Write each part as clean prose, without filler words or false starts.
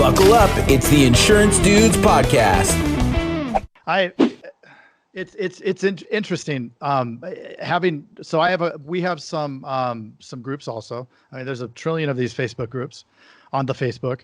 Buckle up. It's the Insurance Dudes podcast. It's interesting. We have some groups also. I mean, there's a trillion of these Facebook groups on the Facebook.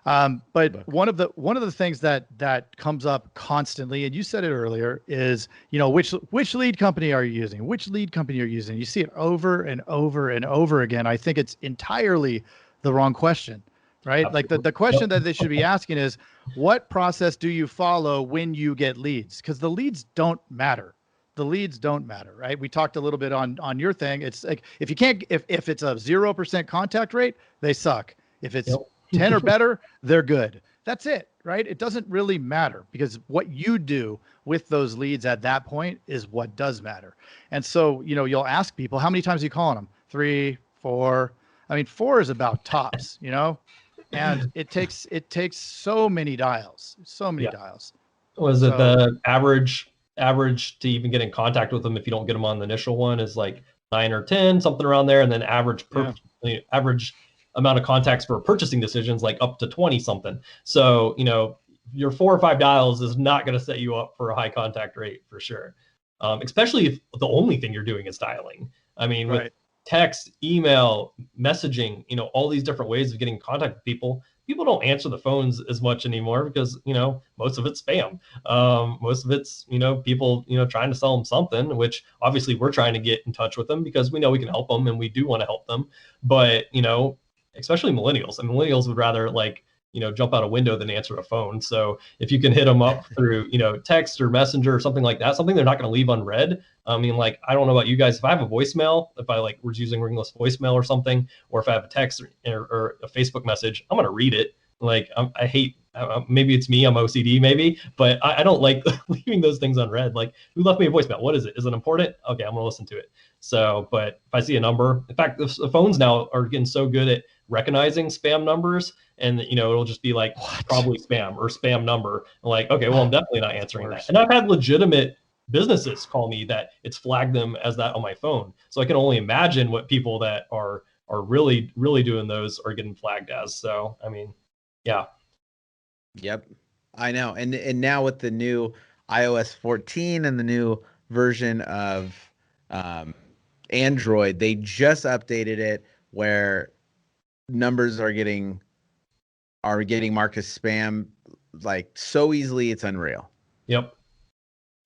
But one of the things that comes up constantly, and you said it earlier, is, which lead company are you using? Which lead company are you using? You see it over and over and over again. I think it's entirely the wrong question, right? Absolutely. Like the question that they should be asking is, what process do you follow when you get leads? Because the leads don't matter. The leads don't matter, right? We talked a little bit on your thing. It's like, if it's a 0% contact rate, they suck. If it's 10 or better, they're good. That's it, right? It doesn't really matter, because what you do with those leads at that point is what does matter. And so, you'll ask people, how many times are you calling them? 3, 4. I mean, 4 is about tops, and it takes so many dials, dials. Was it the average to even get in contact with them if you don't get them on the initial one is like 9 or 10, something around there, and then average amount of contacts for purchasing decisions like up to 20 something. So, your 4 or 5 dials is not going to set you up for a high contact rate for sure. Especially if the only thing you're doing is dialing. I mean, with text, email, messaging, all these different ways of getting in contact with people don't answer the phones as much anymore because, most of it's spam. Most of it's, people, trying to sell them something, which obviously we're trying to get in touch with them because we know we can help them and we do want to help them. But, especially millennials. And millennials would rather jump out a window than answer a phone. So if you can hit them up through, text or messenger or something like that, something they're not going to leave unread. I mean, I don't know about you guys. If I have a voicemail, if I was using ringless voicemail or something, or if I have a text or a Facebook message, I'm going to read it. I hate, maybe it's me, I'm OCD maybe, but I don't like leaving those things unread. Who left me a voicemail? What is it? Is it important? Okay, I'm going to listen to it. So, but if I see a number, in fact, the phones now are getting so good at recognizing spam numbers, and it'll just be probably spam or spam number. Okay, well, I'm definitely not answering that. And I've had legitimate businesses call me that it's flagged them as that on my phone. So I can only imagine what people that are really, really doing those are getting flagged as. So, I mean, yeah. Yep. I know. And now with the new iOS 14 and the new version of Android, they just updated it where numbers are getting marked as spam so easily it's unreal. Yep.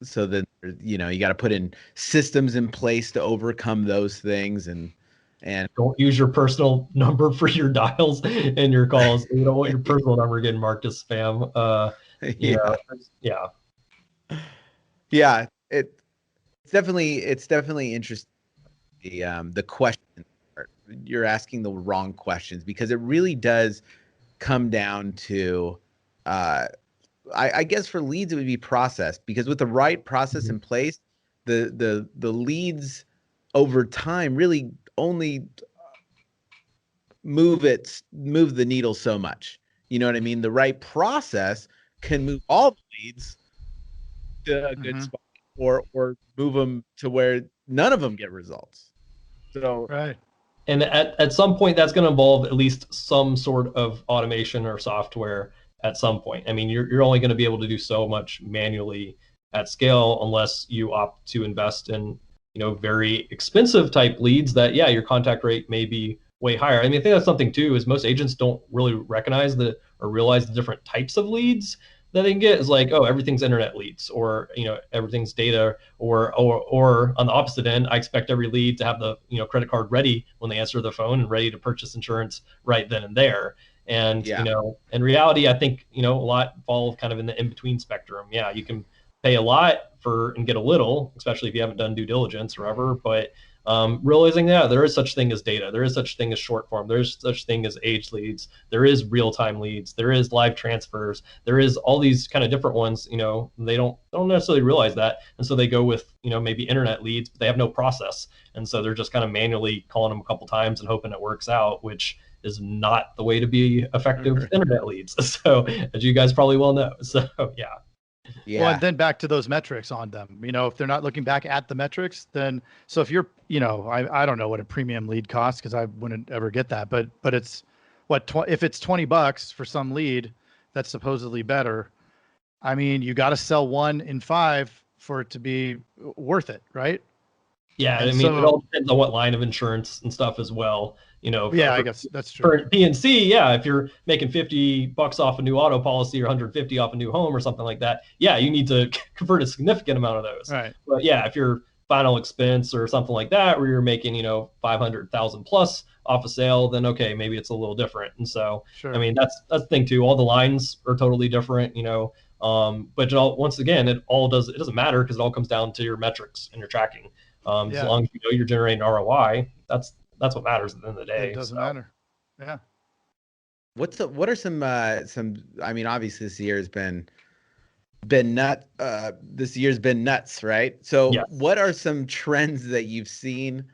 So then you got to put in systems in place to overcome those things, and don't use your personal number for your dials and your calls. You don't want your personal number getting marked as spam. Yeah. It's definitely interesting. The question, you're asking the wrong questions, because it really does come down to, I guess for leads, it would be process, because with the right process in place, the leads over time really only move the needle so much. You know what I mean? The right process can move all the leads to a good spot, or move them to where none of them get results. So right. And at some point, that's going to involve at least some sort of automation or software at some point. I mean, you're only going to be able to do so much manually at scale unless you opt to invest in, very expensive type leads that, your contact rate may be way higher. I mean, I think that's something too, is most agents don't really recognize or realize the different types of leads that they can get. Is everything's internet leads, or everything's data, or on the opposite end, I expect every lead to have the credit card ready when they answer the phone and ready to purchase insurance right then and there. And in reality, I think a lot fall kind of in the in-between spectrum. Yeah, you can pay a lot and get a little, especially if you haven't done due diligence or whatever. But realizing there is such thing as data, there is such thing as short form, there's such thing as age leads, there is real-time leads, there is live transfers, there is all these kind of different ones. They don't necessarily realize that, and so they go with maybe internet leads, but they have no process, and so they're just kind of manually calling them a couple times and hoping it works out, which is not the way to be effective with internet leads. So, as you guys probably well know. So yeah. Well, and then back to those metrics on them. If they're not looking back at the metrics, then so if you're, I don't know what a premium lead costs, because I wouldn't ever get that, but it's what if it's $20 for some lead, that's supposedly better. I mean, you got to sell 1 in 5 for it to be worth it, right? Yeah, And I mean, it all depends on what line of insurance and stuff as well. I guess that's true. For P&C, yeah, if you're making $50 off a new auto policy or 150 off a new home or something like that, yeah, you need to convert a significant amount of those. Right. But yeah, if you're final expense or something like that, where you're making 500,000 plus off a sale, then okay, maybe it's a little different. And so, sure. I mean, that's the thing too. All the lines are totally different, but once again, it doesn't matter because it all comes down to your metrics and your tracking. As long as you're generating ROI, that's what matters at the end of the day. It doesn't matter. Yeah. What are some I mean, obviously this year's been nuts, right? So yes. What are some trends that you've seen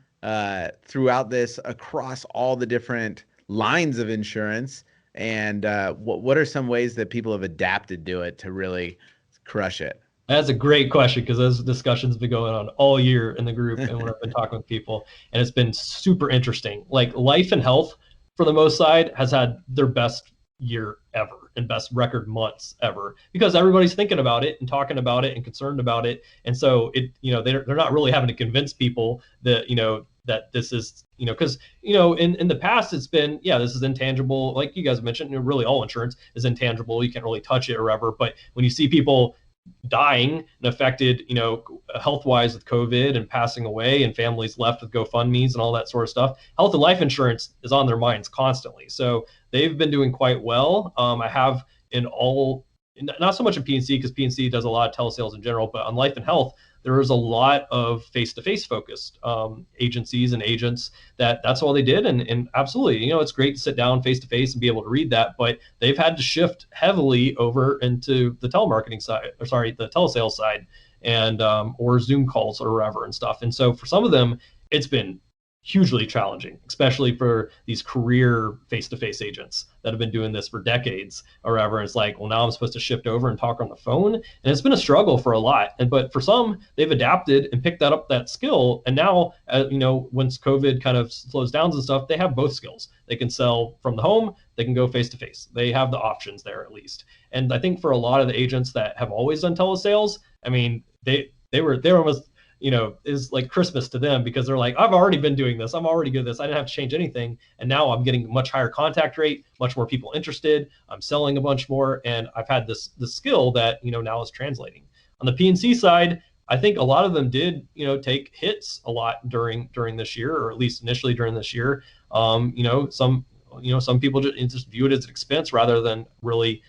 throughout this across all the different lines of insurance, and what are some ways that people have adapted to it to really crush it? That's a great question, because those discussions have been going on all year in the group and when I've been talking with people, and it's been super interesting. Like life and health, for the most side, has had their best year ever and best record months ever, because everybody's thinking about it and talking about it and concerned about it. And so they're not really having to convince people that, that this is, because, in the past it's been, this is intangible. Like you guys mentioned, really all insurance is intangible. You can't really touch it or ever. But when you see people dying and affected, health-wise with COVID and passing away, and families left with GoFundMes and all that sort of stuff, health and life insurance is on their minds constantly. So they've been doing quite well. I have not so much in P&C, because P&C does a lot of telesales in general, but on life and health, there is a lot of face-to-face focused agencies and agents that's all they did. And absolutely, it's great to sit down face-to-face and be able to read that, but they've had to shift heavily over into the telemarketing side, the telesales side, and or Zoom calls or whatever and stuff. And so for some of them, it's been hugely challenging, especially for these career face-to-face agents that have been doing this for decades or whatever. It's like, well, now I'm supposed to shift over and talk on the phone. And it's been a struggle for a lot. But for some, they've adapted and picked that skill. And now, once COVID kind of slows down and stuff, they have both skills. They can sell from the home, they can go face-to-face. They have the options there at least. And I think for a lot of the agents that have always done telesales, I mean, they were almost, is like Christmas to them, because they're like, I've already been doing this. I'm already good at this. I didn't have to change anything. And now I'm getting much higher contact rate, much more people interested. I'm selling a bunch more. And I've had this skill that, now is translating. On the P&C side, I think a lot of them did, take hits a lot during this year, or at least initially during this year. Some people just view it as an expense rather than really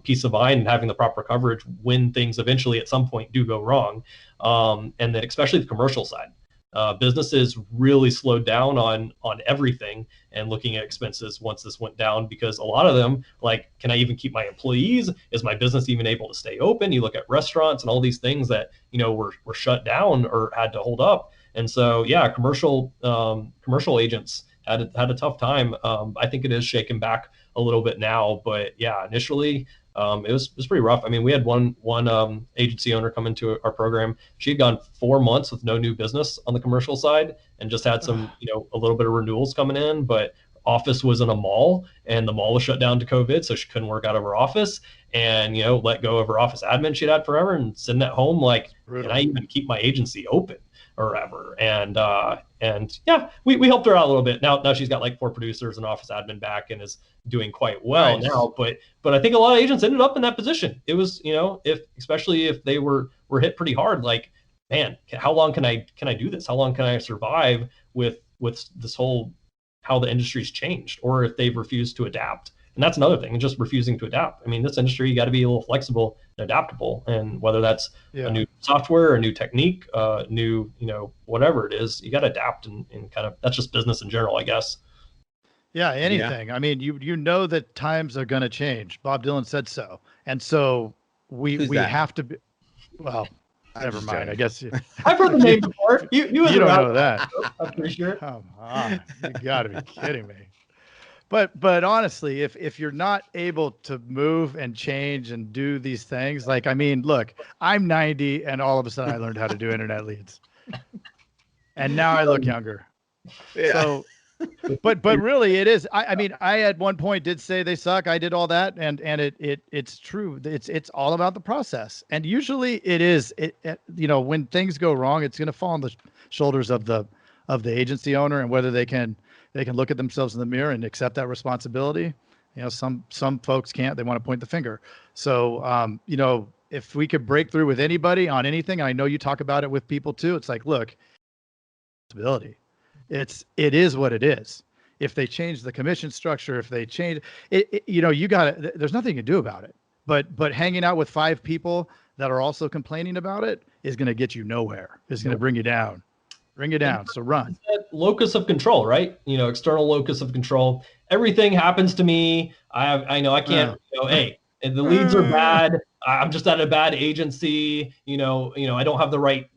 peace of mind and having the proper coverage when things eventually at some point do go wrong. And then especially the commercial side, businesses really slowed down on everything and looking at expenses once this went down, because a lot of them, like, can I even keep my employees? Is my business even able to stay open? You look at restaurants and all these things that, were shut down or had to hold up. And so, commercial agents had a tough time. I think it is shaken back a little bit now, but initially it was pretty rough. I mean, we had one agency owner come into our program. She had gone 4 months with no new business on the commercial side, and just had some, a little bit of renewals coming in, but office was in a mall, and the mall was shut down to COVID, so she couldn't work out of her office, and let go of her office admin she'd had forever, and sitting at home like, can I even keep my agency open or ever? And we helped her out a little bit. Now she's got like 4 producers and office admin back and is doing quite well now. But I think a lot of agents ended up in that position. It was, especially if they were hit pretty hard, like, man, how long can I do this? How long can I survive with this whole, how the industry's changed, or if they've refused to adapt. And that's another thing, just refusing to adapt. I mean, this industry, you got to be a little flexible and adaptable. And whether that's a new software, a new technique, new, whatever it is, you got to adapt and kind of, that's just business in general, I guess. Yeah, anything. Yeah. I mean, you know that times are going to change. Bob Dylan said so. And so we have to be, well, never mind. I guess I've heard the name before. You don't know that. I'm pretty sure. Come on, you got to be kidding me. But honestly, if you're not able to move and change and do these things, like, I mean, look, I'm 90 and all of a sudden I learned how to do internet leads, and now I look younger. Yeah. So But really it is. I mean, I at one point did say they suck. I did all that, and it's true. It's all about the process. And usually it is, when things go wrong, it's going to fall on the shoulders of the agency owner, and whether they can look at themselves in the mirror and accept that responsibility. Some folks can't. They want to point the finger. So if we could break through with anybody on anything, and I know you talk about it with people too, it's like, look, responsibility. It is what it is. If they change the commission structure, if they change it, you got it. There's nothing you can do about it. But hanging out with 5 people that are also complaining about it is going to get you nowhere. It's going to bring you down. So run. Locus of control, right? External locus of control. Everything happens to me. I know I can't. Hey, the leads are bad. I'm just at a bad agency. I don't have the right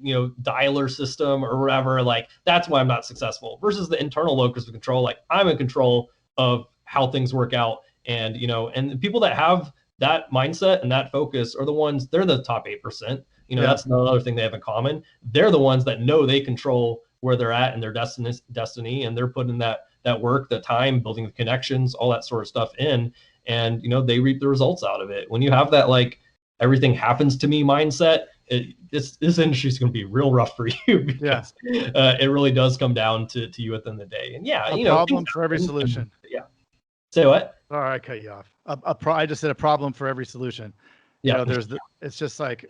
dialer system or whatever. Like, that's why I'm not successful. Versus the internal locus of control. Like, I'm in control of how things work out. And and the people that have that mindset and that focus are the ones. They're the top 8%. That's another thing they have in common. They're the ones that know they control where they're at in their destiny, and they're putting that work, the time, building the connections, all that sort of stuff in, and they reap the results out of it. When you have that like everything happens to me mindset, this industry is going to be real rough for you because it really does come down to you at the end of the day. And a problem for every solution. Yeah. Say what? Sorry, I cut you off. I just said a problem for every solution. Yeah. It's just like,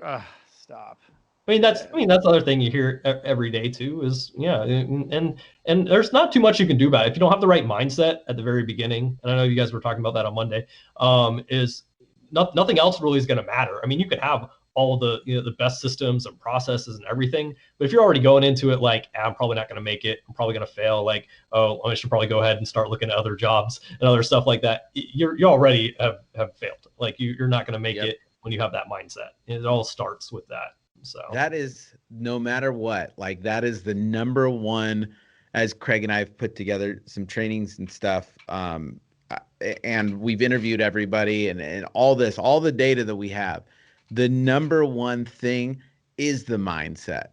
stop. I mean, that's the other thing you hear every day too is, and there's not too much you can do about it. If you don't have the right mindset at the very beginning, and I know you guys were talking about that on Monday, is nothing else really is going to matter. I mean, you can have all the, the best systems and processes and everything, but if you're already going into it like, I'm probably not going to make it, I'm probably going to fail, like, oh, I should probably go ahead and start looking at other jobs and other stuff like that, you already have failed. Like, you're not going to make it when you have that mindset. It all starts with that. So that is, no matter what, like, that is the number one, as Craig and I have put together some trainings and stuff. And we've interviewed everybody and all the data that we have. The number one thing is the mindset.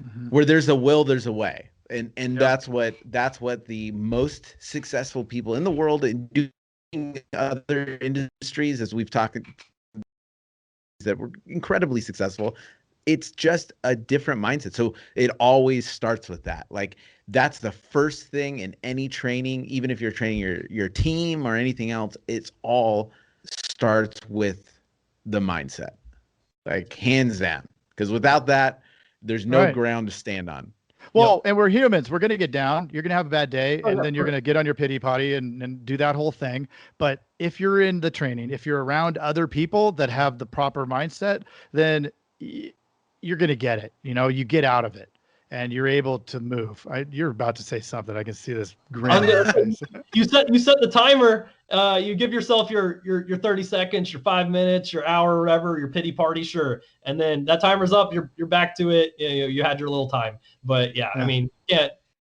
Mm-hmm. Where there's a will, there's a way. And that's what the most successful people in the world in doing other industries, as we've talked, that were incredibly successful. It's just a different mindset. So it always starts with that. Like, that's the first thing in any training, even if you're training your team or anything else, it's all starts with the mindset, like, hands down. Because without that, there's no ground to stand on. Well, and we're humans. We're going to get down. You're going to have a bad day, and then you're going to get on your pity potty and do that whole thing. But if you're in the training, if you're around other people that have the proper mindset, then you're going to get it. You get out of it and you're able to move. You're about to say something. I can see this grin on your face. You set the timer. You give yourself your 30 seconds, your 5 minutes, your hour, whatever, your pity party, sure. And then that timer's up. You're back to it. You had your little time. But I mean,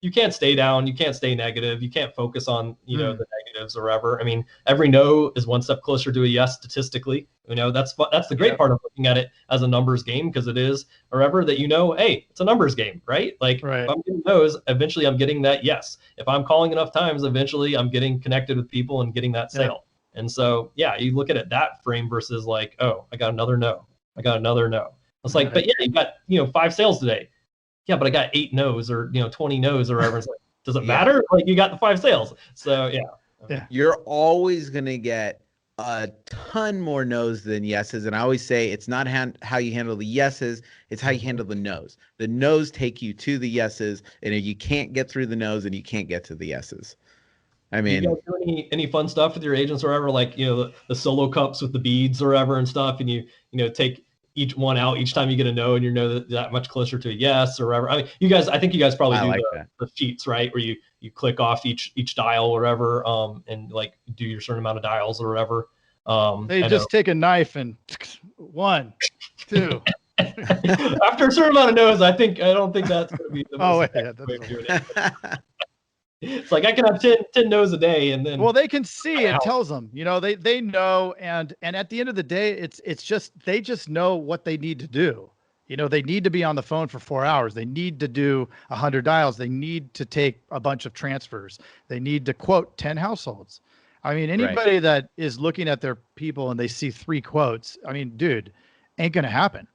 you can't stay down. You can't stay negative. You can't focus on the negatives or whatever. I mean, every no is one step closer to a yes statistically. That's the great part of looking at it as a numbers game, because it is, or whatever, that hey, it's a numbers game, right? Like, if I'm getting no's, eventually I'm getting that yes. If I'm calling enough times, eventually I'm getting connected with people and getting that sale. And so you look at it that frame versus like, oh, I got another no. It's like, but you got 5 sales today. Yeah, but I got 8 no's or 20 no's or whatever. It's like, does it matter? Like, you got the 5 sales. So you're always gonna get a ton more no's than yeses. And I always say it's not how you handle the yeses, it's how you handle the no's. The no's take you to the yeses, and if you can't get through the no's, then you can't get to the yeses. I mean, you guys do any fun stuff with your agents or whatever, like the solo cups with the beads or whatever and stuff, and you take each one out each time you get a no, and that much closer to a yes or whatever. I mean, I think you guys probably do the sheets, right, where you click off each dial or whatever, and like do your certain amount of dials or whatever. They just take a knife and 1, 2. After a certain amount of no's, I don't think that's going to be the most effective way of doing it. It's like, I can have 10 no's a day, and then they can see, it tells them, they know, and at the end of the day, it's just, they just know what they need to do. They need to be on the phone for 4 hours. They need to do 100 dials. They need to take a bunch of transfers. They need to quote 10 households. I mean, anybody that is looking at their people and they see 3 quotes, I mean, dude, ain't going to happen.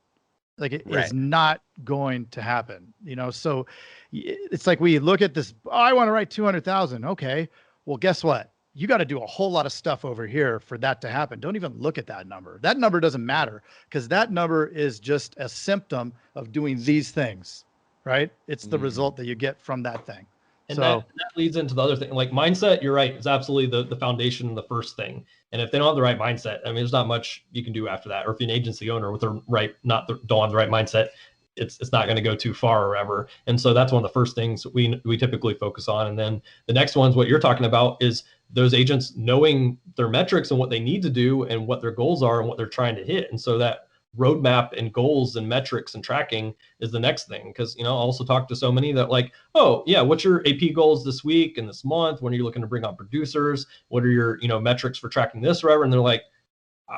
Like it is not going to happen, So it's like we look at this. Oh, I want to write 200,000. Okay. Well, guess what? You got to do a whole lot of stuff over here for that to happen. Don't even look at that number. That number doesn't matter because that number is just a symptom of doing these things, right? It's the result that you get from that thing. And that leads into the other thing, like mindset. You're right. It's absolutely the foundation, the first thing. And if they don't have the right mindset, I mean, there's not much you can do after that. Or if you're an agency owner with don't have the right mindset, it's not going to go too far or ever. And so that's one of the first things we typically focus on. And then the next one's what you're talking about is those agents knowing their metrics and what they need to do and what their goals are and what they're trying to hit. And so that roadmap and goals and metrics and tracking is the next thing. Because, I also talk to so many that like, oh yeah, what's your AP goals this week and this month? When are you looking to bring on producers? What are your, metrics for tracking this or whatever? And they're like,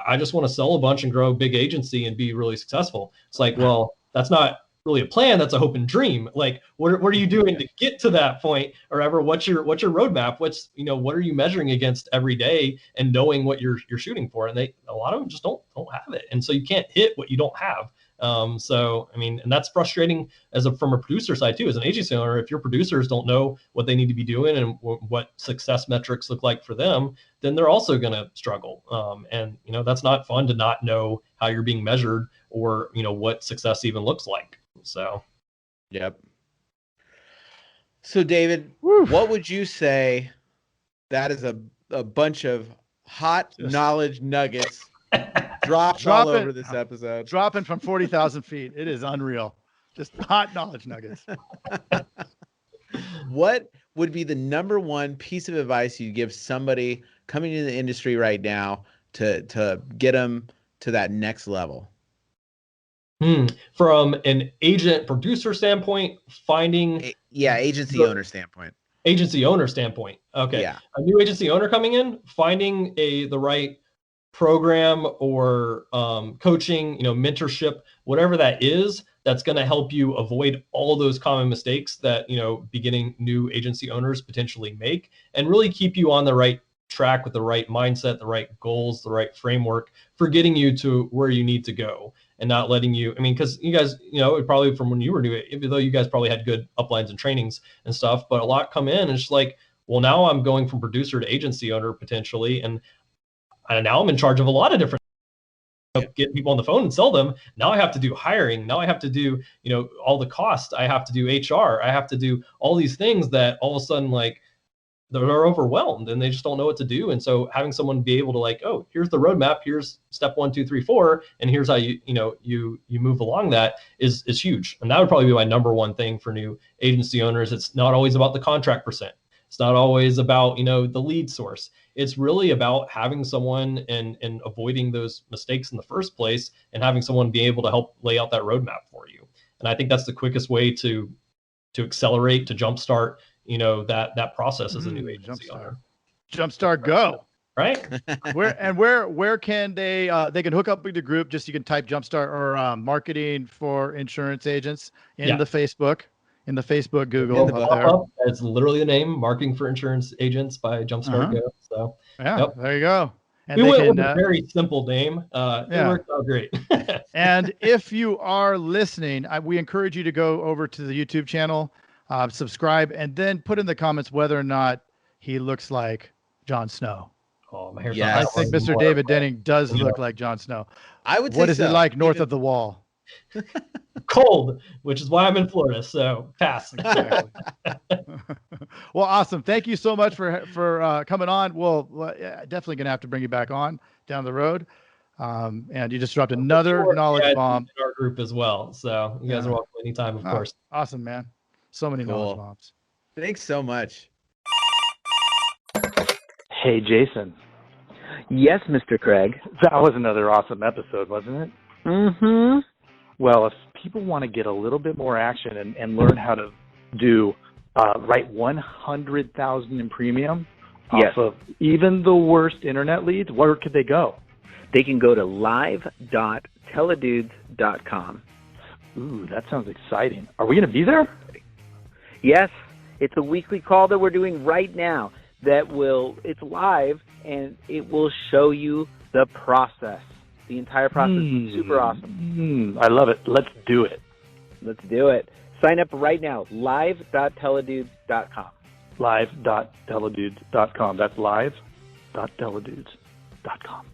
I just want to sell a bunch and grow a big agency and be really successful. It's like, well, that's not really a plan. That's a hope and dream. Like, what are you doing to get to that point or ever? What's your roadmap? What are you measuring against every day and knowing what you're shooting for? And a lot of them just don't have it. And so you can't hit what you don't have. So, I mean, and that's frustrating from a producer side too, as an agency owner. If your producers don't know what they need to be doing and what success metrics look like for them, then they're also going to struggle. And that's not fun to not know how you're being measured or, what success even looks like. So, yep. So David, what would you say? That is a bunch of hot knowledge nuggets dropped all over this episode. Dropping from 40,000 feet. It is unreal. Just hot knowledge nuggets. What would be the number one piece of advice you'd give somebody coming into the industry right now to get them to that next level? From an agent producer standpoint, finding agency owner standpoint. Agency owner standpoint. Okay. Yeah. A new agency owner coming in, finding the right program or coaching, mentorship, whatever that is, that's going to help you avoid all those common mistakes that, beginning new agency owners potentially make, and really keep you on the right track with the right mindset, the right goals, the right framework for getting you to where you need to go. And not letting you, because you guys, probably from when you were new, even though you guys probably had good uplines and trainings and stuff, but a lot come in and it's like, well, now I'm going from producer to agency owner potentially. And now I'm in charge of a lot of different, get people on the phone and sell them. Now I have to do hiring. Now I have to do, all the costs. I have to do HR. I have to do all these things that all of a sudden, like, they're overwhelmed and they just don't know what to do. And so having someone be able to like, oh, here's the roadmap, here's step 1, 2, 3, 4, and here's how you move along that is huge. And that would probably be my number one thing for new agency owners. It's not always about the contract percent. It's not always about, the lead source. It's really about having someone and avoiding those mistakes in the first place and having someone be able to help lay out that roadmap for you. And I think that's the quickest way to accelerate, to jumpstart, that process as a new agency owner. Jumpstart go. Right. where can they can hook up with the group? Just you can type Jumpstart or marketing for insurance agents in the Facebook Google. It's literally the name, Marketing for Insurance Agents by Jumpstart Go. So there you go. And we went with a very simple name. It worked out great. And if you are listening, we encourage you to go over to the YouTube channel, subscribe, and then put in the comments whether or not he looks like Jon Snow. Oh, my hair's I think Mr. David Denning does look like Jon Snow. I would say what is it like north of the wall? Cold, which is why I'm in Florida. So pass. Exactly. Well, awesome. Thank you so much for coming on. Well, definitely going to have to bring you back on down the road. And you just dropped another knowledge bomb in our group as well. So you guys are welcome anytime, of course. Awesome, man. So many knowledge bombs. Thanks so much. Hey, Jason. Yes, Mr. Craig. That was another awesome episode, wasn't it? Mm-hmm. Well, if people want to get a little bit more action and learn how to do write 100,000 in premium off of even the worst internet leads, where could they go? They can go to live.teledudes.com. Ooh, that sounds exciting. Are we going to be there? Yes, it's a weekly call that we're doing right now it's live, and it will show you the process. The entire process is super awesome. I love it. Let's do it. Let's do it. Sign up right now, live.teledudes.com. Live.teledudes.com. That's live.teledudes.com.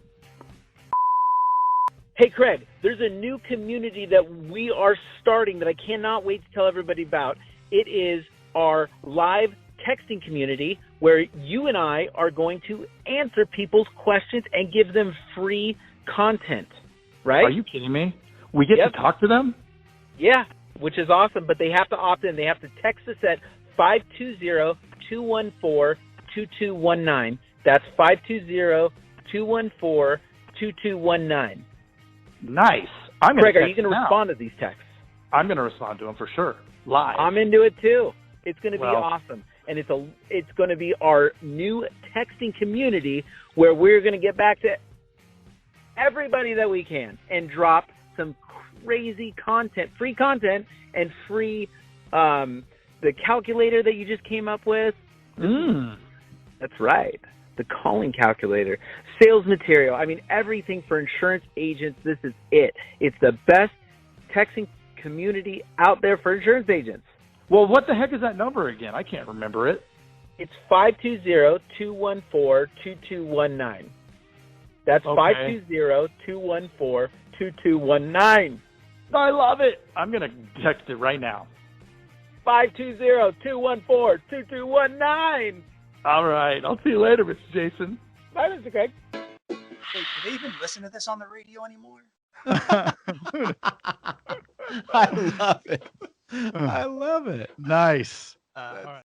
Hey, Craig, there's a new community that we are starting that I cannot wait to tell everybody about. It is our live texting community where you and I are going to answer people's questions and give them free content, right? Are you kidding me? We get to talk to them? Yeah, which is awesome, but they have to opt in. They have to text us at 520-214-2219. That's 520-214-2219. Nice. Craig, are you going to respond to these texts? I'm going to respond to them for sure. Live. I'm into it too. It's going to be awesome. And it's going to be our new texting community where we're going to get back to everybody that we can and drop some crazy content, free content, and free the calculator that you just came up with. That's right. The calling calculator, sales material. I mean, everything for insurance agents. This is it. It's the best texting community out there for insurance agents. Well, what the heck is that number again? I can't remember it. It's 520-214-2219. That's 520-214-2219. I love it. I'm going to text it right now. 520-214-2219. All right. I'll see you later, Mr. Jason. Bye, Mr. Craig. Wait, do they even listen to this on the radio anymore? I love it. I love it. Nice. All right.